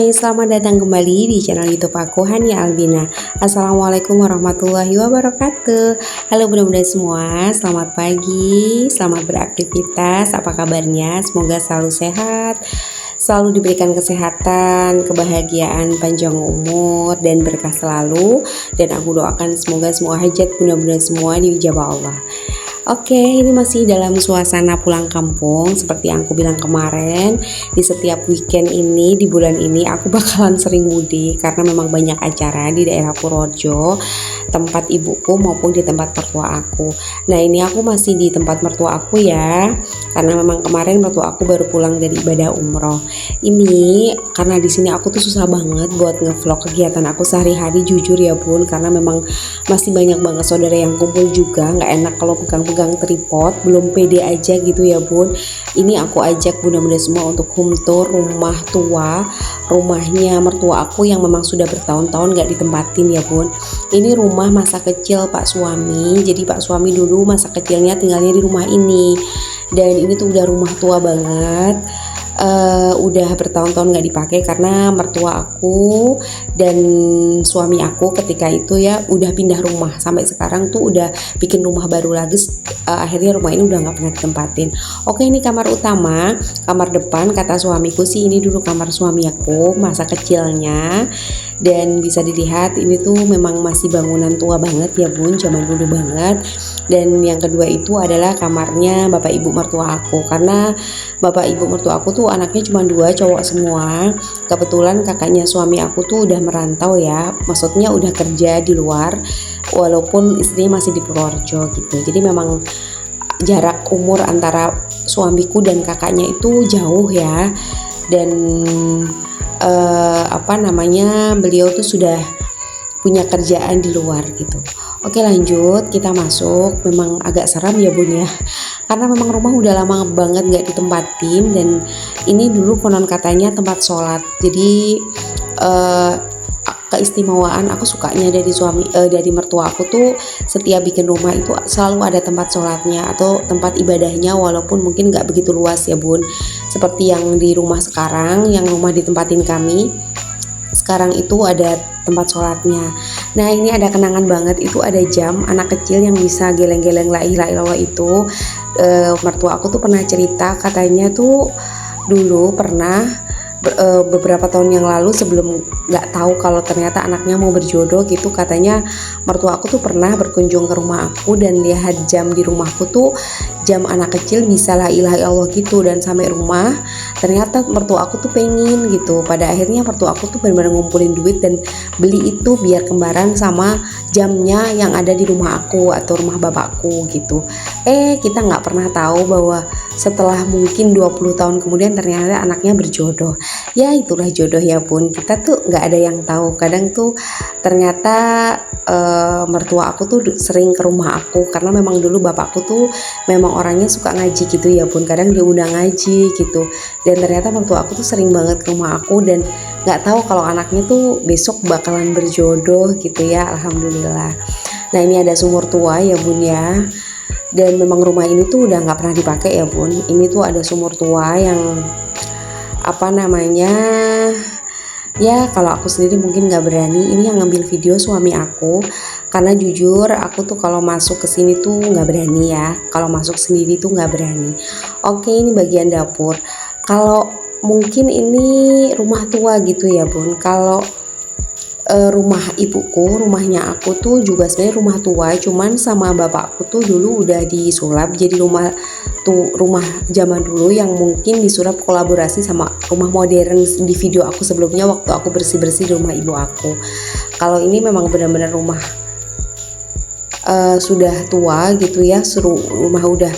Hai, selamat datang kembali di channel YouTube aku, Hania Albina. Assalamualaikum warahmatullahi wabarakatuh. Halo bunda-bunda semua, selamat pagi, selamat beraktivitas. Apa kabarnya? Semoga selalu sehat, selalu diberikan kesehatan, kebahagiaan, panjang umur, dan berkah selalu. Dan aku doakan semoga semua hajat bunda-bunda semua diijabah Allah. Oke, ini masih dalam suasana pulang kampung. Seperti yang aku bilang kemarin, di setiap weekend ini, di bulan ini aku bakalan sering mudik karena memang banyak acara di daerah Purworejo, tempat ibuku maupun di tempat mertua aku. Nah, ini aku masih di tempat mertua aku ya, karena memang kemarin mertua aku baru pulang dari ibadah umroh. Ini karena di sini aku tuh susah banget buat ngevlog kegiatan aku sehari-hari, jujur ya bun, karena memang masih banyak banget saudara yang kumpul juga. Nggak enak kalau pegang tripod, belum pede aja gitu ya bun. Ini aku ajak bunda-bunda semua untuk home tour rumah tua, rumahnya mertua aku yang memang sudah bertahun-tahun gak ditempatin ya bun. Ini rumah masa kecil pak suami, jadi pak suami dulu masa kecilnya tinggalnya di rumah ini, dan ini tuh udah rumah tua banget. Udah bertahun-tahun gak dipakai karena mertua aku dan suami aku ketika itu ya udah pindah rumah, sampai sekarang tuh udah bikin rumah baru lagi. Akhirnya rumah ini udah gak pernah ditempatin. Oke, ini kamar utama, kamar depan kata suamiku sih ini dulu kamar suami aku masa kecilnya. Dan bisa dilihat ini tuh memang masih bangunan tua banget ya bun, zaman dulu banget. Dan yang kedua itu adalah kamarnya bapak ibu mertua aku, karena bapak ibu mertua aku tuh anaknya cuma 2 cowok semua. Kebetulan kakaknya suami aku tuh udah merantau ya, maksudnya udah kerja di luar walaupun istrinya masih di Purworejo gitu. Jadi memang jarak umur antara suamiku dan kakaknya itu jauh ya. Dan beliau tuh sudah punya kerjaan di luar gitu. Oke, lanjut kita masuk. Memang agak seram ya bun ya, karena memang rumah udah lama banget gak ditempatin. Dan ini dulu konon katanya tempat sholat. Jadi keistimewaan aku sukanya dari mertua aku tuh setiap bikin rumah itu selalu ada tempat sholatnya atau tempat ibadahnya, walaupun mungkin gak begitu luas ya bun, seperti yang di rumah sekarang, yang rumah ditempatin kami sekarang itu ada tempat sholatnya. Nah, ini ada kenangan banget, itu ada jam anak kecil yang bisa geleng-geleng la ilaha illallah itu. Mertua aku tuh pernah cerita, katanya tuh dulu pernah beberapa tahun yang lalu, sebelum nggak tahu kalau ternyata anaknya mau berjodoh gitu, katanya mertua aku tuh pernah berkunjung ke rumah aku dan lihat jam di rumahku tuh jam anak kecil bisa la ilaha illallah gitu. Dan sampai rumah ternyata mertua aku tuh pengen gitu. Pada akhirnya mertua aku tuh benar-benar ngumpulin duit dan beli itu biar kembaran sama jamnya yang ada di rumah aku atau rumah bapakku gitu. Kita nggak pernah tahu bahwa setelah mungkin 20 tahun kemudian ternyata anaknya berjodoh. Ya itulah jodoh ya bun, kita tuh nggak ada yang tahu. Kadang tuh ternyata mertua aku tuh sering ke rumah aku karena memang dulu bapakku tuh memang orangnya suka ngaji gitu ya bun, kadang diundang ngaji gitu. Dan ternyata mertua aku tuh sering banget ke rumah aku dan nggak tahu kalau anaknya tuh besok bakalan berjodoh gitu ya, alhamdulillah. Nah, ini ada sumur tua ya bun ya, dan memang rumah ini tuh udah nggak pernah dipakai ya bun. Ini tuh ada sumur tua yang ya kalau aku sendiri mungkin nggak berani. Ini yang ngambil video suami aku, karena jujur aku tuh kalau masuk ke sini tuh nggak berani ya, kalau masuk sendiri tuh nggak berani. Oke, ini bagian dapur. Kalau mungkin ini rumah tua gitu ya bun. Kalau rumah ibuku, rumahnya aku tuh juga sebenarnya rumah tua, cuman sama bapakku tuh dulu udah disulap jadi rumah zaman dulu yang mungkin disulap kolaborasi sama rumah modern di video aku sebelumnya waktu aku bersih-bersih di rumah ibu aku. Kalau ini memang benar-benar rumah sudah tua gitu ya, rumah udah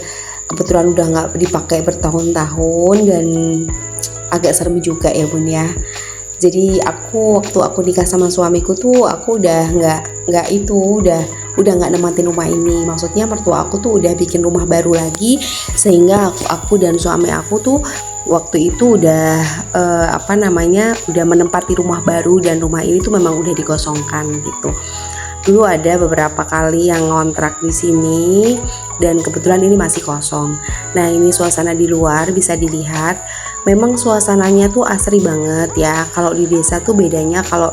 kebetulan udah nggak dipakai bertahun-tahun dan agak serem juga ya bun ya. Jadi waktu aku nikah sama suamiku tuh aku udah udah nggak nematin rumah ini. Maksudnya mertua aku tuh udah bikin rumah baru lagi, sehingga aku dan suami aku tuh waktu itu udah udah menempati rumah baru, dan rumah ini tuh memang udah dikosongkan gitu. Dulu ada beberapa kali yang ngontrak di sini dan kebetulan ini masih kosong. Nah, ini suasana di luar bisa dilihat. Memang suasananya tuh asri banget ya. Kalau di desa tuh bedanya, kalau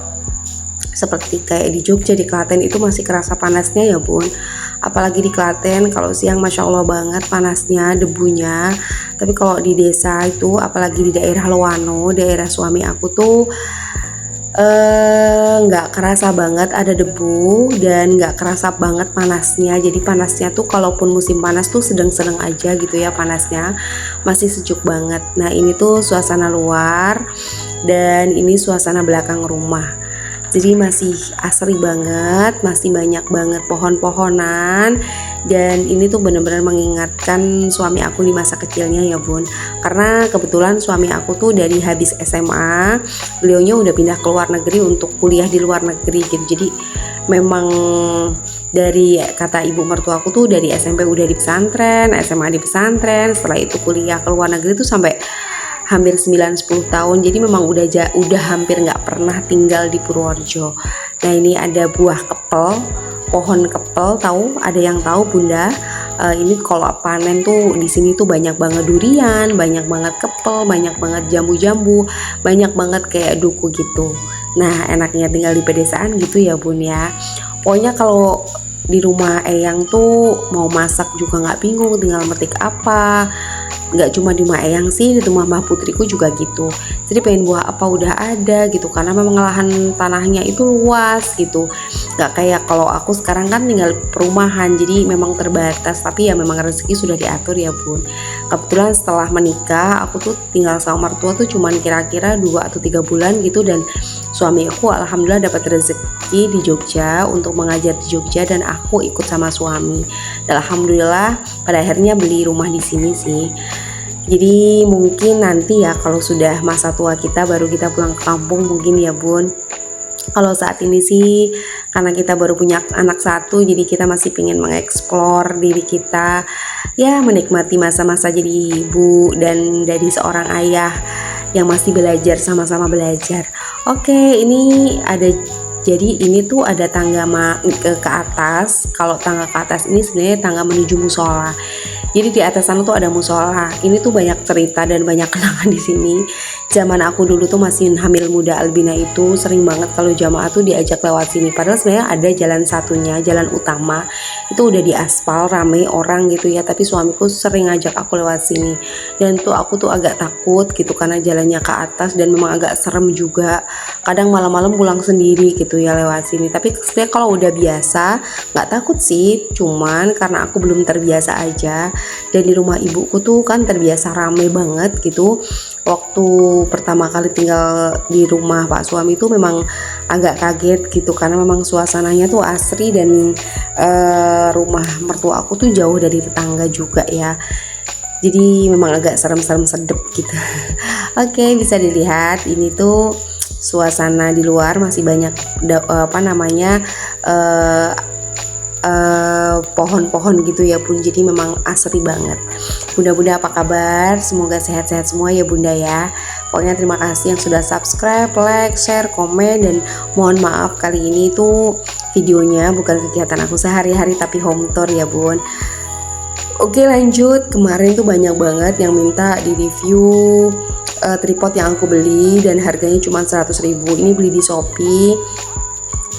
seperti kayak di Jogja, di Klaten itu masih kerasa panasnya ya bun. Apalagi di Klaten kalau siang Masya Allah banget panasnya, debunya. Tapi kalau di desa itu, apalagi di daerah Loano, daerah suami aku tuh nggak kerasa banget ada debu dan nggak kerasa banget panasnya. Jadi panasnya tuh kalaupun musim panas tuh sedang-sedang aja gitu ya panasnya, masih sejuk banget. Nah ini tuh suasana luar dan ini suasana belakang rumah. Jadi masih asri banget, masih banyak banget pohon-pohonan, dan ini tuh bener-bener mengingatkan suami aku di masa kecilnya ya bun. Karena kebetulan suami aku tuh dari habis SMA, beliaunya udah pindah ke luar negeri untuk kuliah di luar negeri gitu. Jadi memang dari kata ibu mertua aku tuh dari SMP udah di pesantren, SMA di pesantren, setelah itu kuliah ke luar negeri tuh sampai hampir 9-10 tahun. Jadi memang udah hampir nggak pernah tinggal di Purworejo. Nah ini ada buah kepel, pohon kepel, tahu? Ada yang tahu bunda? Ini kalau panen tuh di sini tuh banyak banget durian, banyak banget kepel, banyak banget jambu-jambu, banyak banget kayak duku gitu. Nah enaknya tinggal di pedesaan gitu ya bun ya. Pokoknya kalau di rumah Eyang tuh mau masak juga nggak bingung tinggal metik apa. Nggak cuma di rumah Eyang sih, di rumah Mbah Putriku juga gitu. Jadi pengen buah apa udah ada gitu, karena memang lahan tanahnya itu luas gitu. Nggak kayak kalau aku sekarang kan tinggal perumahan, jadi memang terbatas. Tapi ya memang rezeki sudah diatur ya bun. Kebetulan setelah menikah aku tuh tinggal sama mertua tuh cuman kira-kira 2 atau 3 bulan gitu, dan suami aku alhamdulillah dapat rezeki di Jogja untuk mengajar di Jogja, dan aku ikut sama suami. Dan alhamdulillah pada akhirnya beli rumah di sini sih. Jadi mungkin nanti ya kalau sudah masa tua kita baru kita pulang ke kampung mungkin ya bun. Kalau saat ini sih karena kita baru punya anak satu, jadi kita masih pengen mengeksplor diri kita, ya menikmati masa-masa jadi ibu dan dari seorang ayah yang masih belajar, sama-sama belajar. Oke, ini ada, jadi ini tuh ada tangga ke atas. Kalau tangga ke atas ini sebenarnya tangga menuju musola. Jadi di atas sana tuh ada musola. Ini tuh banyak cerita dan banyak kenangan di sini. Zaman aku dulu tuh masih hamil muda albina itu sering banget kalau jamaah tuh diajak lewat sini. Padahal sebenarnya ada jalan satunya, jalan utama. Itu udah diaspal, rame orang gitu ya. Tapi suamiku sering ngajak aku lewat sini. Dan tuh aku tuh agak takut gitu karena jalannya ke atas dan memang agak serem juga. Kadang malam-malam pulang sendiri gitu ya lewat sini. Tapi sebenarnya kalau udah biasa nggak takut sih. Cuman karena aku belum terbiasa aja. Dan di rumah ibuku tuh kan terbiasa rame banget gitu. Waktu pertama kali tinggal di rumah Pak suami itu memang agak kaget gitu, karena memang suasananya tuh asri dan rumah mertua aku tuh jauh dari tetangga juga ya. Jadi memang agak serem-serem sedep gitu. Oke, bisa dilihat ini tuh suasana di luar masih banyak pohon-pohon gitu ya bun. Jadi memang asri banget. Bunda-bunda apa kabar? Semoga sehat-sehat semua ya bunda ya. Pokoknya terima kasih yang sudah subscribe, like, share, komen, dan mohon maaf kali ini tuh videonya bukan kegiatan aku sehari-hari tapi home tour ya bun. Oke lanjut, kemarin tuh banyak banget yang minta di review tripod yang aku beli dan harganya cuma 100.000. Ini beli di Shopee.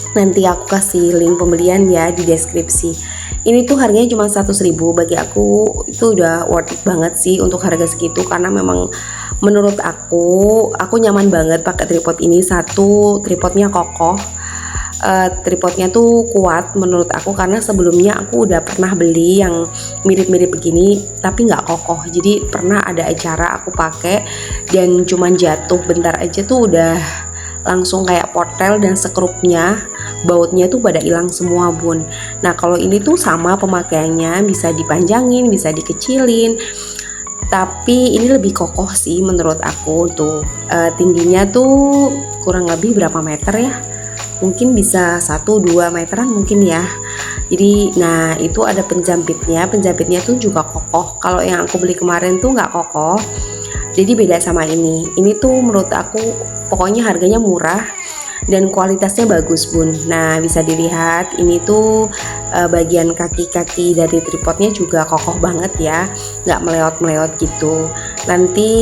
Nanti aku kasih link pembelian ya di deskripsi. Ini tuh harganya cuma 100.000. Bagi aku itu udah worth it banget sih untuk harga segitu, karena memang menurut aku nyaman banget pakai tripod ini. Satu, tripodnya kokoh. Tripodnya tuh kuat menurut aku, karena sebelumnya aku udah pernah beli yang mirip-mirip begini tapi nggak kokoh. Jadi pernah ada acara aku pakai dan cuman jatuh bentar aja tuh udah langsung kayak portel, dan sekrupnya, bautnya tuh pada hilang semua bun. Nah kalau ini tuh sama pemakaiannya, bisa dipanjangin, bisa dikecilin, tapi ini lebih kokoh sih menurut aku tuh. Tingginya tuh kurang lebih berapa meter ya, mungkin bisa 1-2 meteran mungkin ya. Jadi nah itu ada penjepitnya tuh juga kokoh. Kalau yang aku beli kemarin tuh nggak kokoh, jadi beda sama ini tuh menurut aku pokoknya harganya murah dan kualitasnya bagus bun. Nah bisa dilihat ini tuh bagian kaki-kaki dari tripodnya juga kokoh banget ya, nggak meleot-meleot gitu. Nanti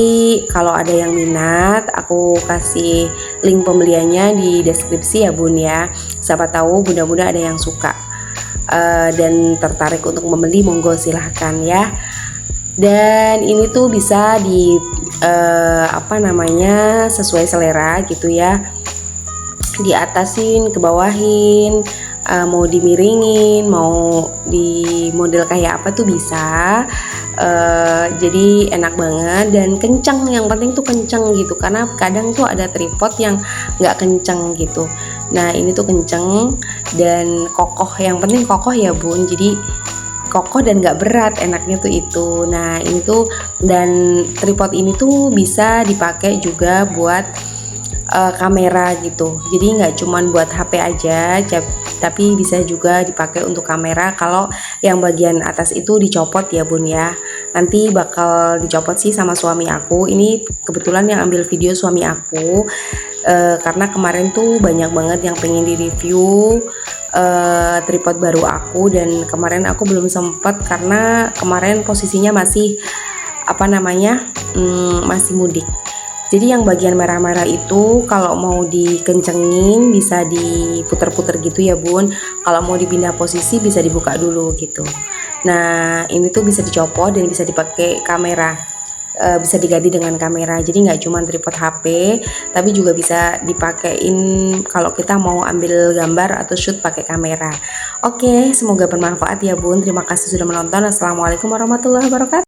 kalau ada yang minat aku kasih link pembeliannya di deskripsi ya bun ya, siapa tahu bunda-bunda ada yang suka dan tertarik untuk membeli, monggo silahkan ya. Dan ini tuh bisa di sesuai selera gitu ya, diatasin, ke bawahin, mau dimiringin, mau di model kayak apa tuh bisa. Jadi enak banget dan kencang, yang penting tuh kencang gitu, karena kadang tuh ada tripod yang nggak kencang gitu. Nah ini tuh kenceng dan kokoh, yang penting kokoh ya bun, jadi kokoh dan gak berat, enaknya tuh itu. Nah ini tuh, dan tripod ini tuh bisa dipakai juga buat kamera gitu, jadi nggak cuman buat HP aja, tapi bisa juga dipakai untuk kamera. Kalau yang bagian atas itu dicopot ya bun ya, nanti bakal dicopot sih sama suami aku. Ini kebetulan yang ambil video suami aku, karena kemarin tuh banyak banget yang pengen di review tripod baru aku, dan kemarin aku belum sempat karena kemarin posisinya masih masih mudik. Jadi yang bagian merah-merah itu kalau mau dikencengin bisa diputer-puter gitu ya bun, kalau mau dipindah posisi bisa dibuka dulu gitu. Nah ini tuh bisa dicopot dan bisa dipakai kamera, bisa diganti dengan kamera, jadi nggak cuma tripod HP tapi juga bisa dipakein kalau kita mau ambil gambar atau shoot pakai kamera. Oke, semoga bermanfaat ya bun, terima kasih sudah menonton. Assalamualaikum warahmatullahi wabarakatuh.